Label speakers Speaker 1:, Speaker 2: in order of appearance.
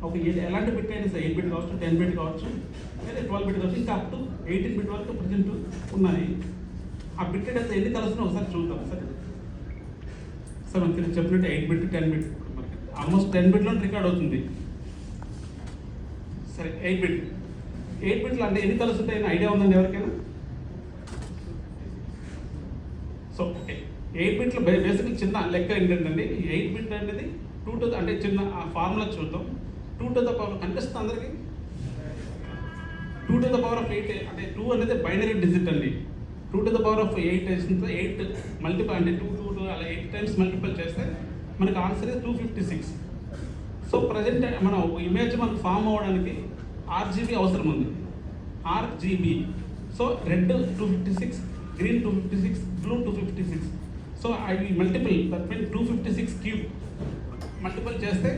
Speaker 1: ఒక ఎలాంటి బిట్ అయినా సరే 8 బిట్ కావచ్చు, 10 బిట్ కావచ్చు, లేదా 12 బిట్ కావచ్చు, ఇంకా అప్ టు 18 బిట్ వరకు ప్రజెంట్ ఉన్నాయి. ఆ బిట్ అయితే ఎన్ని కలుస్తున్నాయి ఒకసారి చూద్దాం సార్. సార్ మనకి చెప్పినట్టు 8 బిట్ 10 బిట్ మనకి ఆల్మోస్ట్ 10 బిట్లో రికార్డ్ అవుతుంది. సరే 8 బిట్లు అంటే ఎన్ని కలుస్తుంటాయి ఐడియా ఉందండి ఎవరికైనా? సో 8 బిట్లు బేసిక్లీ చిన్న లెక్క ఏంటంటే 8 బిట్ అనేది 2 to అంటే చిన్న ఫార్ములా చూద్దాం. 2 to the power కనిపిస్తుంది అందరికి. 2 to the power of 8 అంటే 2 అనేది బైనరీ డిజిట్ అండి. 2 to the power of 8 వేసింది 8 మల్టిపుల్ అంటే 2 అలా 8 టైమ్స్ మల్టిపుల్ చేస్తే మనకి ఆన్సర్ 256. సో ప్రజెంట్ మన ఇమేజ్ మనకు ఫామ్ అవ్వడానికి RGB అవసరం ఉంది. RGB. So red 256, green 256, blue 256. So అవి multiple that mean 256 cube multiple చేస్తే